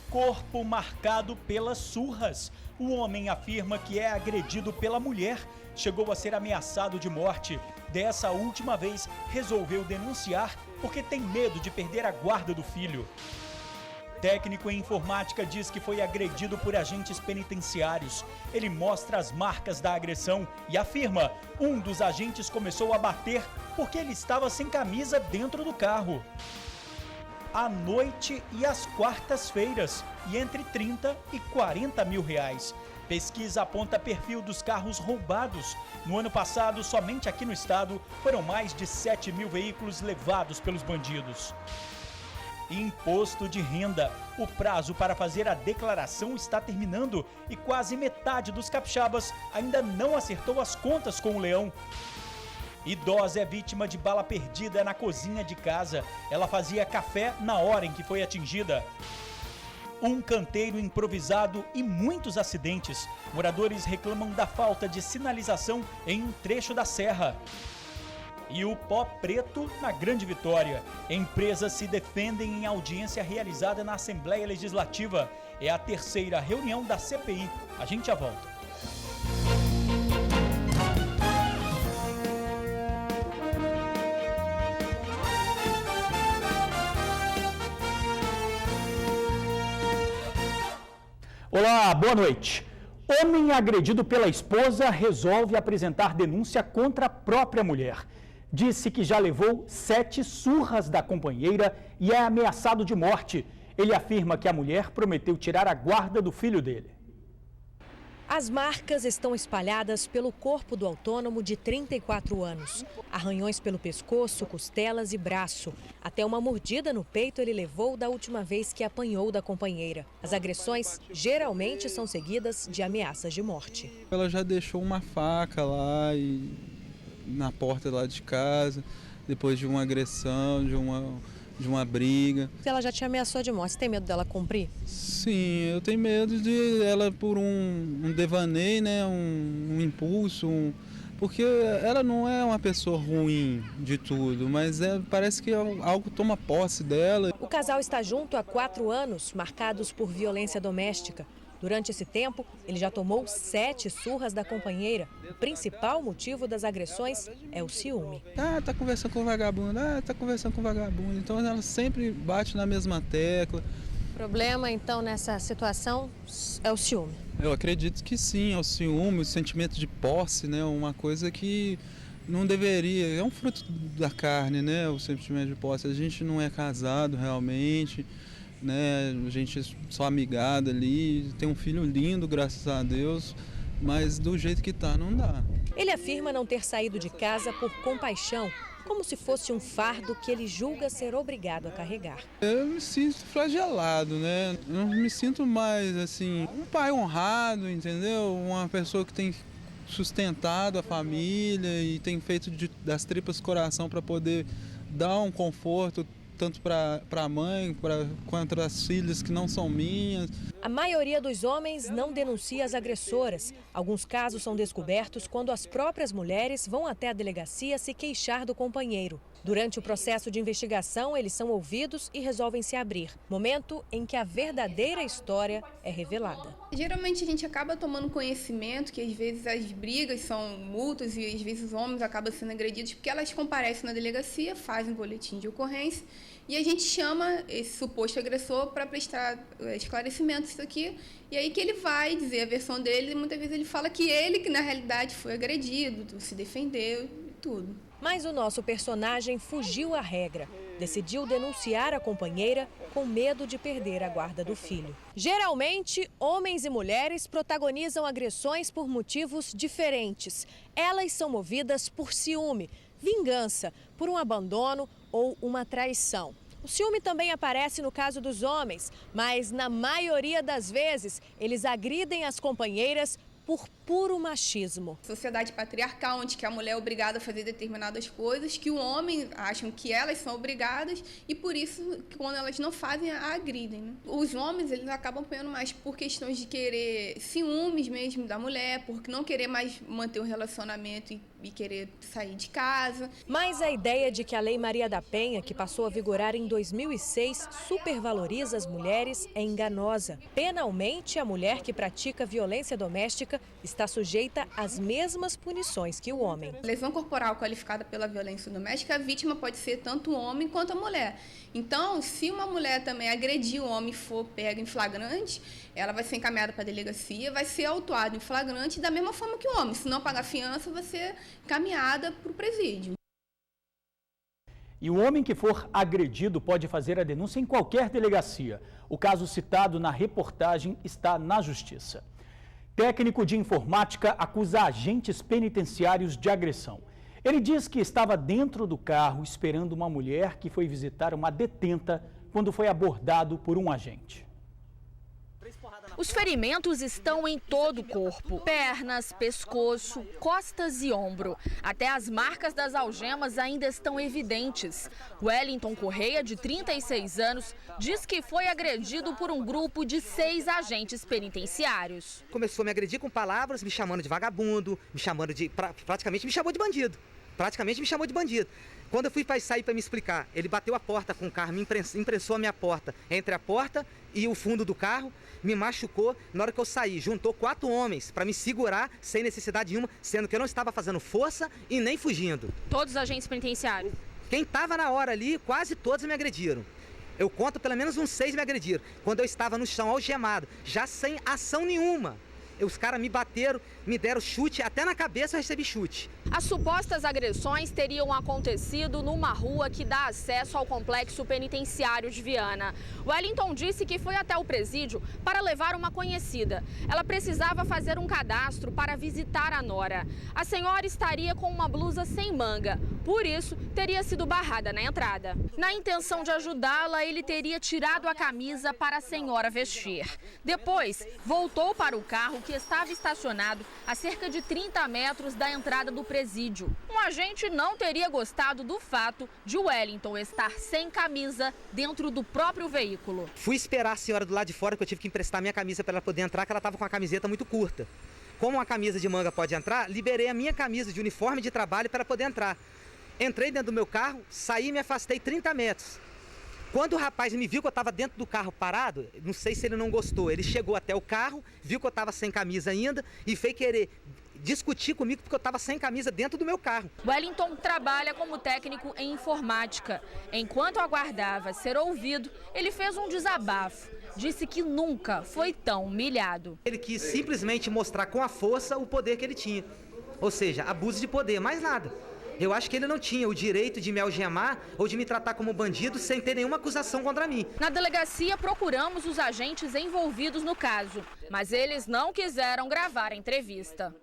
Corpo marcado pelas surras. O homem afirma que é agredido pela mulher. Chegou a ser ameaçado de morte. Dessa última vez, resolveu denunciar porque tem medo de perder a guarda do filho. Técnico em informática diz que foi agredido por agentes penitenciários. Ele mostra as marcas da agressão e afirma: um dos agentes começou a bater porque ele estava sem camisa dentro do carro. À noite e às quartas-feiras, e entre 30 e 40 mil reais. Pesquisa aponta perfil dos carros roubados. No ano passado, somente aqui no estado, foram mais de 7 mil veículos levados pelos bandidos. Imposto de renda. O prazo para fazer a declaração está terminando e quase metade dos capixabas ainda não acertou as contas com o leão. Idosa é vítima de bala perdida na cozinha de casa. Ela fazia café na hora em que foi atingida. Um canteiro improvisado e muitos acidentes. Moradores reclamam da falta de sinalização em um trecho da serra. E o pó preto na Grande Vitória. Empresas se defendem em audiência realizada na Assembleia Legislativa. É a terceira reunião da CPI. A gente já volta. Olá, boa noite. Homem agredido pela esposa resolve apresentar denúncia contra a própria mulher. Disse que já levou 7 surras da companheira e é ameaçado de morte. Ele afirma que a mulher prometeu tirar a guarda do filho dele. As marcas estão espalhadas pelo corpo do autônomo de 34 anos. Arranhões pelo pescoço, costelas e braço. Até uma mordida no peito ele levou da última vez que apanhou da companheira. As agressões geralmente são seguidas de ameaças de morte. Ela já deixou uma faca lá na porta lá de casa, depois de uma agressão, de uma briga. Ela já te ameaçou de morte, você tem medo dela cumprir? Sim, eu tenho medo de ela por um devaneio, né, um impulso, porque ela não é uma pessoa ruim de tudo, mas parece que algo toma posse dela. O casal está junto há 4 anos, marcados por violência doméstica. Durante esse tempo, ele já tomou 7 surras da companheira. O principal motivo das agressões é o ciúme. Tá conversando com vagabundo, tá conversando com vagabundo. Então ela sempre bate na mesma tecla. O problema, então, nessa situação é o ciúme? Eu acredito que sim, é o ciúme, o sentimento de posse, né? Uma coisa que não deveria, é um fruto da carne, né? O sentimento de posse. A gente não é casado realmente, né? A gente é só amigado ali, tem um filho lindo, graças a Deus, mas do jeito que tá, não dá. Ele afirma não ter saído de casa por compaixão, como se fosse um fardo que ele julga ser obrigado a carregar. Eu me sinto flagelado, né? Eu me sinto mais, assim, um pai honrado, entendeu? Uma pessoa que tem sustentado a família e tem feito das tripas coração para poder dar um conforto tanto para a mãe quanto as filhas que não são minhas. A maioria dos homens não denuncia as agressoras. Alguns casos são descobertos quando as próprias mulheres vão até a delegacia se queixar do companheiro. Durante o processo de investigação, eles são ouvidos e resolvem se abrir. Momento em que a verdadeira história é revelada. Geralmente a gente acaba tomando conhecimento que às vezes as brigas são multas e às vezes os homens acabam sendo agredidos porque elas comparecem na delegacia, fazem boletim de ocorrência e a gente chama esse suposto agressor para prestar esclarecimentos disso aqui. E aí que ele vai dizer a versão dele e muitas vezes ele fala que ele que na realidade foi agredido, se defendeu e tudo. Mas o nosso personagem fugiu à regra. Decidiu denunciar a companheira com medo de perder a guarda do filho. Geralmente, homens e mulheres protagonizam agressões por motivos diferentes. Elas são movidas por ciúme, vingança, por um abandono ou uma traição. O ciúme também aparece no caso dos homens, mas na maioria das vezes eles agridem as companheiras por puro machismo. Sociedade patriarcal, onde que a mulher é obrigada a fazer determinadas coisas, que o homem acham que elas são obrigadas e por isso, quando elas não fazem, a agridem, né? Os homens, eles acabam apanhando mais por questões de querer ciúmes mesmo da mulher, por não querer mais manter o relacionamento e querer sair de casa. Mas a ideia de que a Lei Maria da Penha, que passou a vigorar em 2006, supervaloriza as mulheres é enganosa. Penalmente, a mulher que pratica violência doméstica está sujeita às mesmas punições que o homem. Lesão corporal qualificada pela violência doméstica, a vítima pode ser tanto o homem quanto a mulher. Então, se uma mulher também agredir o homem e for pega em flagrante, ela vai ser encaminhada para a delegacia, vai ser autuada em flagrante da mesma forma que o homem. Se não pagar fiança, vai ser encaminhada para o presídio. E o homem que for agredido pode fazer a denúncia em qualquer delegacia. O caso citado na reportagem está na Justiça. Técnico de informática acusa agentes penitenciários de agressão. Ele diz que estava dentro do carro esperando uma mulher que foi visitar uma detenta quando foi abordado por um agente. Os ferimentos estão em todo o corpo, pernas, pescoço, costas e ombro. Até as marcas das algemas ainda estão evidentes. Wellington Correia, de 36 anos, diz que foi agredido por um grupo de 6 agentes penitenciários. Começou a me agredir com palavras, me chamando de vagabundo, me chamando de... praticamente me chamou de bandido. Quando eu fui sair para me explicar, ele bateu a porta com o carro, me imprensou a minha porta entre a porta e o fundo do carro, me machucou. Na hora que eu saí, juntou 4 homens para me segurar sem necessidade nenhuma, sendo que eu não estava fazendo força e nem fugindo. Todos os agentes penitenciários? Quem estava na hora ali, quase todos me agrediram. Eu conto, pelo menos uns 6 me agrediram. Quando eu estava no chão, algemado, já sem ação nenhuma. Os caras me bateram, me deram chute, até na cabeça eu recebi chute. As supostas agressões teriam acontecido numa rua que dá acesso ao complexo penitenciário de Viana. Wellington disse que foi até o presídio para levar uma conhecida. Ela precisava fazer um cadastro para visitar a nora. A senhora estaria com uma blusa sem manga, por isso teria sido barrada na entrada. Na intenção de ajudá-la, ele teria tirado a camisa para a senhora vestir. Depois, voltou para o carro que estava estacionado a cerca de 30 metros da entrada do presídio. Um agente não teria gostado do fato de Wellington estar sem camisa dentro do próprio veículo. Fui esperar a senhora do lado de fora, que eu tive que emprestar minha camisa para ela poder entrar, que ela estava com a camiseta muito curta. Como uma camisa de manga pode entrar, liberei a minha camisa de uniforme de trabalho para poder entrar. Entrei dentro do meu carro, saí e me afastei 30 metros. Quando o rapaz me viu que eu estava dentro do carro parado, não sei se ele não gostou, ele chegou até o carro, viu que eu estava sem camisa ainda e fez querer discutir comigo porque eu estava sem camisa dentro do meu carro. Wellington trabalha como técnico em informática. Enquanto aguardava ser ouvido, ele fez um desabafo. Disse que nunca foi tão humilhado. Ele quis simplesmente mostrar com a força o poder que ele tinha, ou seja, abuso de poder, mais nada. Eu acho que ele não tinha o direito de me algemar ou de me tratar como bandido sem ter nenhuma acusação contra mim. Na delegacia, procuramos os agentes envolvidos no caso, mas eles não quiseram gravar a entrevista.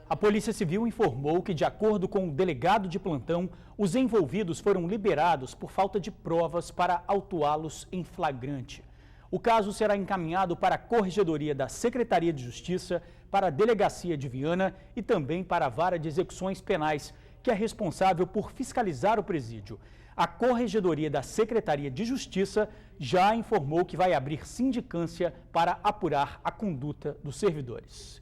A Polícia Civil informou que, de acordo com o delegado de plantão, os envolvidos foram liberados por falta de provas para autuá-los em flagrante. O caso será encaminhado para a Corregedoria da Secretaria de Justiça, para a Delegacia de Viana e também para a Vara de Execuções Penais, que é responsável por fiscalizar o presídio. A Corregedoria da Secretaria de Justiça já informou que vai abrir sindicância para apurar a conduta dos servidores.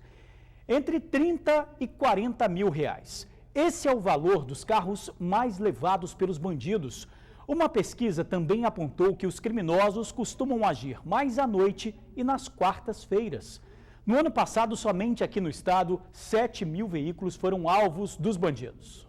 Entre 30 e 40 mil reais. Esse é o valor dos carros mais levados pelos bandidos. Uma pesquisa também apontou que os criminosos costumam agir mais à noite e nas quartas-feiras. No ano passado, somente aqui no estado, 7 mil veículos foram alvos dos bandidos.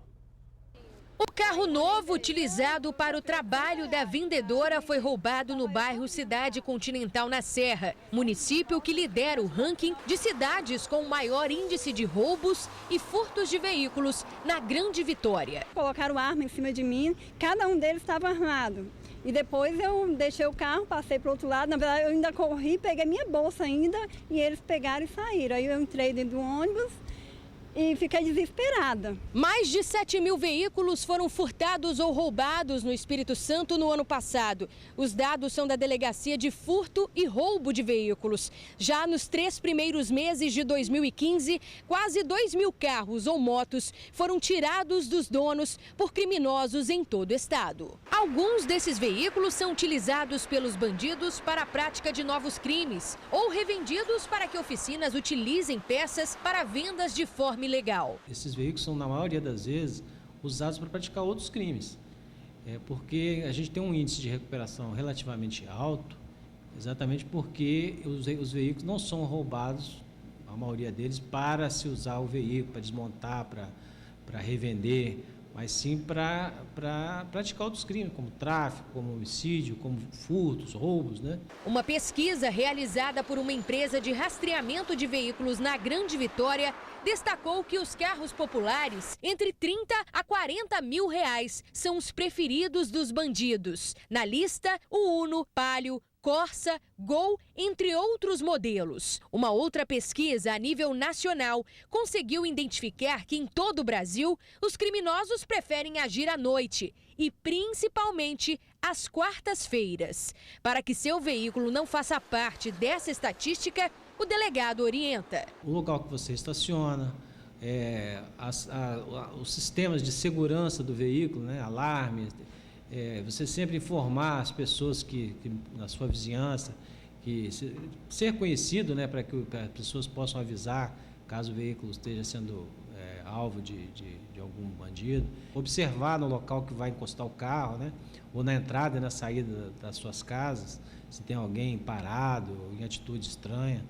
O carro novo utilizado para o trabalho da vendedora foi roubado no bairro Cidade Continental, na Serra, município que lidera o ranking de cidades com maior índice de roubos e furtos de veículos na Grande Vitória. Colocaram arma em cima de mim, cada um deles estava armado. E depois eu deixei o carro, passei para o outro lado, na verdade eu ainda corri, peguei minha bolsa ainda e eles pegaram e saíram. Aí eu entrei dentro do ônibus e fiquei desesperada. Mais de 7 mil veículos foram furtados ou roubados no Espírito Santo no ano passado. Os dados são da Delegacia de Furto e Roubo de Veículos. Já nos 3 primeiros meses de 2015, quase 2 mil carros ou motos foram tirados dos donos por criminosos em todo o estado. Alguns desses veículos são utilizados pelos bandidos para a prática de novos crimes ou revendidos para que oficinas utilizem peças para vendas de forma ilegal. Esses veículos são, na maioria das vezes, usados para praticar outros crimes, porque a gente tem um índice de recuperação relativamente alto, exatamente porque os veículos não são roubados, a maioria deles, para se usar o veículo, para desmontar, para revender, mas sim para praticar outros crimes, como tráfico, como homicídio, como furtos, roubos, né? Uma pesquisa realizada por uma empresa de rastreamento de veículos na Grande Vitória destacou que os carros populares, entre 30 a 40 mil reais, são os preferidos dos bandidos. Na lista, o Uno, Palio, Corsa, Gol, entre outros modelos. Uma outra pesquisa a nível nacional conseguiu identificar que em todo o Brasil os criminosos preferem agir à noite e principalmente às quartas-feiras. Para que seu veículo não faça parte dessa estatística, o delegado orienta. O local que você estaciona, os sistemas de segurança do veículo, né, alarme, você sempre informar as pessoas que na sua vizinhança, ser conhecido, né, para que as pessoas possam avisar caso o veículo esteja sendo alvo de algum bandido. Observar no local que vai encostar o carro, né, ou na entrada e na saída das suas casas, se tem alguém parado, em atitude estranha.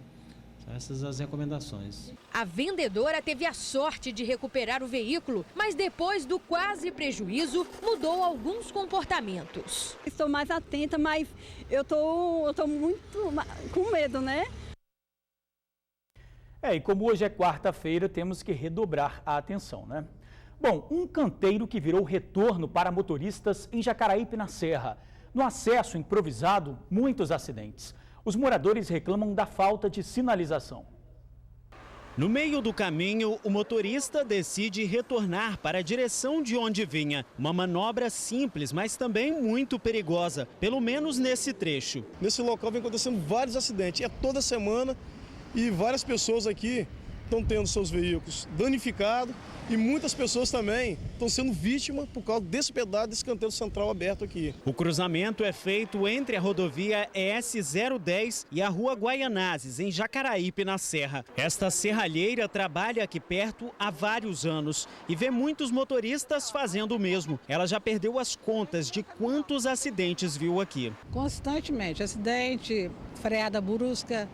Essas são as recomendações. A vendedora teve a sorte de recuperar o veículo, mas depois do quase prejuízo, mudou alguns comportamentos. Estou mais atenta, mas eu estou muito com medo, né? E como hoje é quarta-feira, temos que redobrar a atenção, né? Bom, um canteiro que virou retorno para motoristas em Jacaraípe, na Serra. No acesso improvisado, muitos acidentes. Os moradores reclamam da falta de sinalização. No meio do caminho, o motorista decide retornar para a direção de onde vinha. Uma manobra simples, mas também muito perigosa, pelo menos nesse trecho. Nesse local vem acontecendo vários acidentes, toda semana, e várias pessoas aqui estão tendo seus veículos danificados e muitas pessoas também estão sendo vítimas por causa desse pedaço desse canteiro central aberto aqui. O cruzamento é feito entre a rodovia ES-010 e a Rua Guaianazes, em Jacaraípe, na Serra. Esta serralheira trabalha aqui perto há vários anos e vê muitos motoristas fazendo o mesmo. Ela já perdeu as contas de quantos acidentes viu aqui. Constantemente, acidente, freada brusca,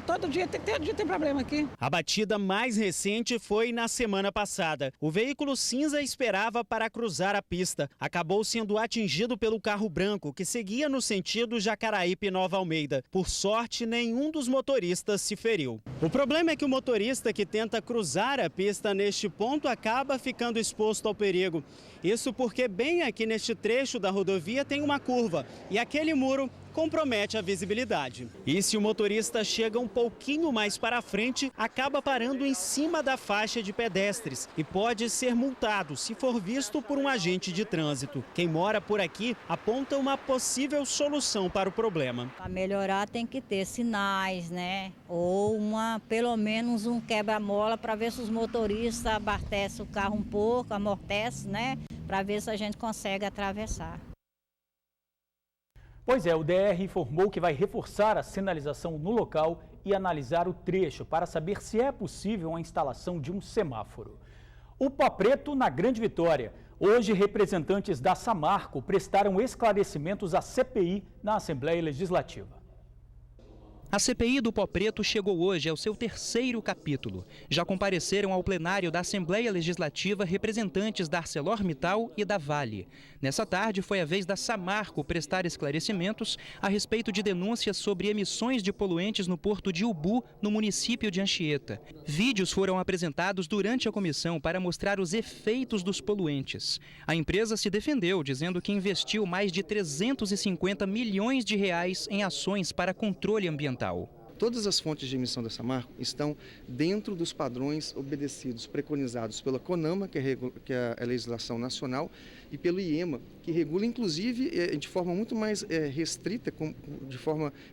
Todo dia tem problema aqui. A batida mais recente foi na semana passada. O veículo cinza esperava para cruzar a pista. Acabou sendo atingido pelo carro branco, que seguia no sentido Jacaraípe-Nova Almeida. Por sorte, nenhum dos motoristas se feriu. O problema é que o motorista que tenta cruzar a pista neste ponto acaba ficando exposto ao perigo. Isso porque bem aqui neste trecho da rodovia tem uma curva e aquele muro compromete a visibilidade. E se o motorista chega um pouquinho mais para frente, acaba parando em cima da faixa de pedestres e pode ser multado se for visto por um agente de trânsito. Quem mora por aqui aponta uma possível solução para o problema. Para melhorar tem que ter sinais, né? Ou pelo menos um quebra-mola para ver se os motoristas abastecem o carro um pouco, amortecem, né? Para ver se a gente consegue atravessar. Pois é, o DR informou que vai reforçar a sinalização no local e analisar o trecho para saber se é possível a instalação de um semáforo. O Pó Preto na Grande Vitória. Hoje, representantes da Samarco prestaram esclarecimentos à CPI na Assembleia Legislativa. A CPI do Pó Preto chegou hoje ao seu 3º capítulo. Já compareceram ao plenário da Assembleia Legislativa representantes da ArcelorMittal e da Vale. Nessa tarde, foi a vez da Samarco prestar esclarecimentos a respeito de denúncias sobre emissões de poluentes no porto de Ubu, no município de Anchieta. Vídeos foram apresentados durante a comissão para mostrar os efeitos dos poluentes. A empresa se defendeu, dizendo que investiu mais de 350 milhões de reais em ações para controle ambiental. Todas as fontes de emissão da Samarco estão dentro dos padrões obedecidos, preconizados pela CONAMA, que é a legislação nacional, e pelo IEMA, que regula, inclusive, de forma muito mais restrita, com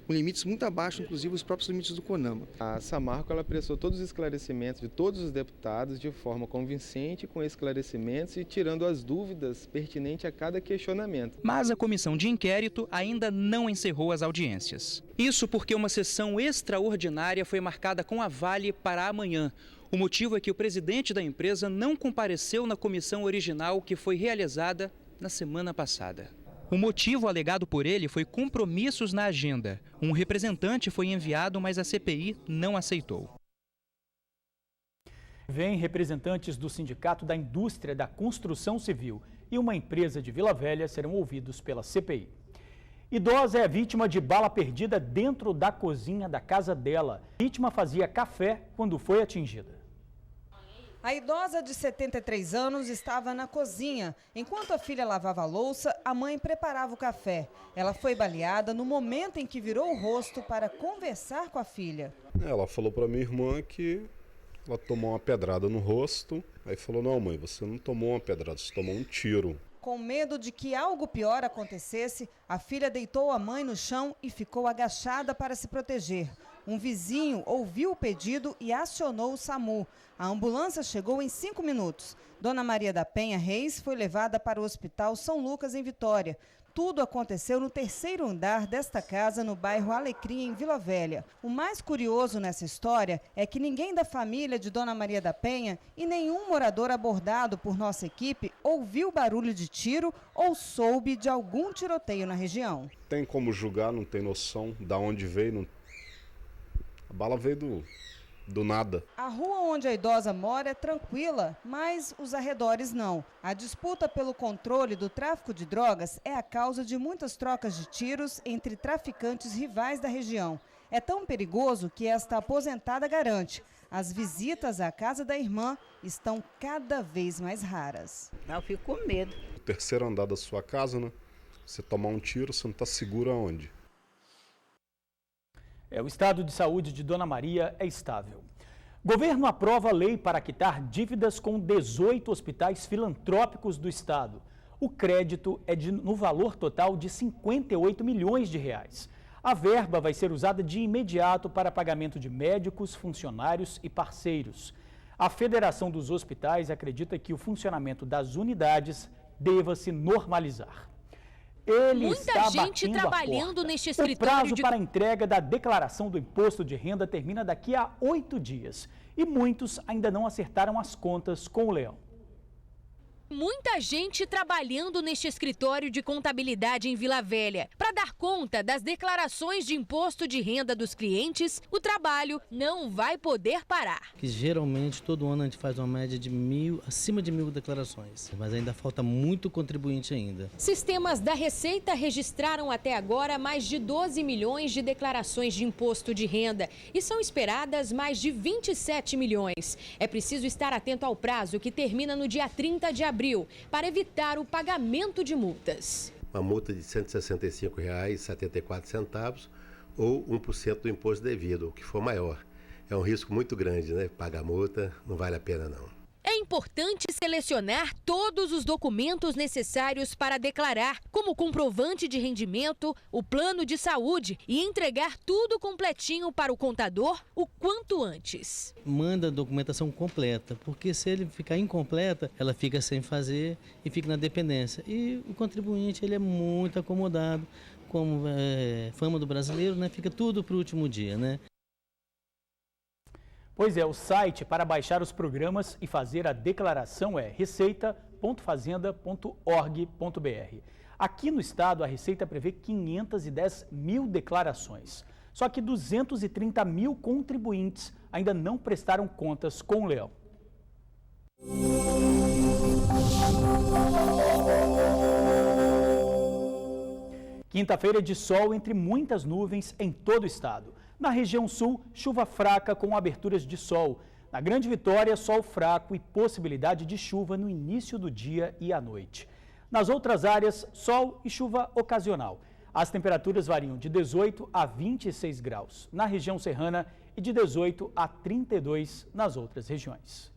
limites muito abaixo, inclusive, os próprios limites do CONAMA. A Samarco ela prestou todos os esclarecimentos de todos os deputados de forma convincente, com esclarecimentos e tirando as dúvidas pertinentes a cada questionamento. Mas a comissão de inquérito ainda não encerrou as audiências. Isso porque uma sessão extraordinária foi marcada com a Vale para amanhã. O motivo é que o presidente da empresa não compareceu na comissão original que foi realizada na semana passada. O motivo alegado por ele foi compromissos na agenda. Um representante foi enviado, mas a CPI não aceitou. Vêm representantes do Sindicato da Indústria da Construção Civil e uma empresa de Vila Velha serão ouvidos pela CPI. Idosa é vítima de bala perdida dentro da cozinha da casa dela. A vítima fazia café quando foi atingida. A idosa de 73 anos estava na cozinha. Enquanto a filha lavava a louça, a mãe preparava o café. Ela foi baleada no momento em que virou o rosto para conversar com a filha. Ela falou para minha irmã que ela tomou uma pedrada no rosto. Aí falou, não mãe, você não tomou uma pedrada, você tomou um tiro. Com medo de que algo pior acontecesse, a filha deitou a mãe no chão e ficou agachada para se proteger. Um vizinho ouviu o pedido e acionou o SAMU. A ambulância chegou em 5 minutos. Dona Maria da Penha Reis foi levada para o Hospital São Lucas, em Vitória. Tudo aconteceu no 3º andar desta casa, no bairro Alecrim, em Vila Velha. O mais curioso nessa história é que ninguém da família de Dona Maria da Penha e nenhum morador abordado por nossa equipe ouviu barulho de tiro ou soube de algum tiroteio na região. Tem como julgar, não tem noção de onde veio. Não... A bala veio do nada. A rua onde a idosa mora é tranquila, mas os arredores não. A disputa pelo controle do tráfico de drogas é a causa de muitas trocas de tiros entre traficantes rivais da região. É tão perigoso que esta aposentada garante: as visitas à casa da irmã estão cada vez mais raras. Eu fico com medo. O 3º andar da sua casa, né? Você tomar um tiro, você não está seguro aonde? O estado de saúde de Dona Maria é estável. Governo aprova lei para quitar dívidas com 18 hospitais filantrópicos do estado. O crédito é no valor total de 58 milhões de reais. A verba vai ser usada de imediato para pagamento de médicos, funcionários e parceiros. A Federação dos Hospitais acredita que o funcionamento das unidades deva se normalizar. Muita gente trabalhando neste escritório. O prazo para a entrega da declaração do imposto de renda termina daqui a 8 dias. E muitos ainda não acertaram as contas com o Leão. Muita gente trabalhando neste escritório de contabilidade em Vila Velha. Para dar conta das declarações de imposto de renda dos clientes, o trabalho não vai poder parar. Que geralmente todo ano a gente faz uma média de acima de 1.000 declarações, mas ainda falta muito contribuinte ainda. Sistemas da Receita registraram até agora mais de 12 milhões de declarações de imposto de renda e são esperadas mais de 27 milhões. É preciso estar atento ao prazo, que termina no dia 30 de abril, para evitar o pagamento de multas. Uma multa de R$ 165,74 ou 1% do imposto devido, o que for maior. É um risco muito grande, né? Pagar multa não vale a pena não. É importante selecionar todos os documentos necessários para declarar, como o comprovante de rendimento, o plano de saúde, e entregar tudo completinho para o contador o quanto antes. Manda a documentação completa, porque se ele ficar incompleta, ela fica sem fazer e fica na dependência. E o contribuinte ele é muito acomodado, como fama do brasileiro, né? Fica tudo para o último dia, né? Pois é, o site para baixar os programas e fazer a declaração é receita.fazenda.org.br. Aqui no estado, a Receita prevê 510 mil declarações. Só que 230 mil contribuintes ainda não prestaram contas com o Leão. Quinta-feira de sol entre muitas nuvens em todo o estado. Na região sul, chuva fraca com aberturas de sol. Na Grande Vitória, sol fraco e possibilidade de chuva no início do dia e à noite. Nas outras áreas, sol e chuva ocasional. As temperaturas variam de 18 a 26 graus na região serrana e de 18 a 32 nas outras regiões.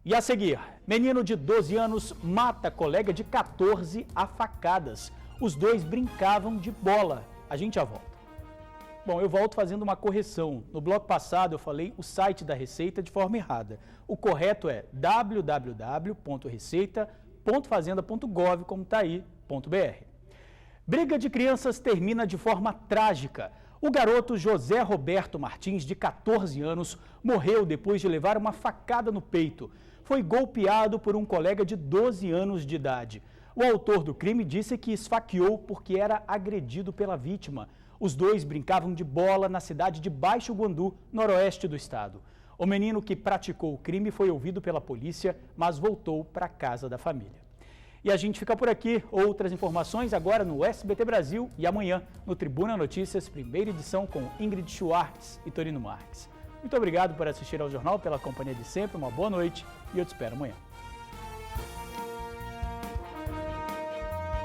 E a seguir, menino de 12 anos mata colega de 14 a facadas. Os dois brincavam de bola. A gente já volta. Bom, eu volto fazendo uma correção. No bloco passado eu falei o site da Receita de forma errada. O correto é www.receita.fazenda.gov, como está aí, .br. Briga de crianças termina de forma trágica. O garoto José Roberto Martins, de 14 anos, morreu depois de levar uma facada no peito. Foi golpeado por um colega de 12 anos de idade. O autor do crime disse que esfaqueou porque era agredido pela vítima. Os dois brincavam de bola na cidade de Baixo Guandu, noroeste do estado. O menino que praticou o crime foi ouvido pela polícia, mas voltou para a casa da família. E a gente fica por aqui. Outras informações agora no SBT Brasil e amanhã no Tribuna Notícias, primeira edição com Ingrid Schwartz e Torino Marques. Muito obrigado por assistir ao jornal, pela companhia de sempre, uma boa noite e eu te espero amanhã.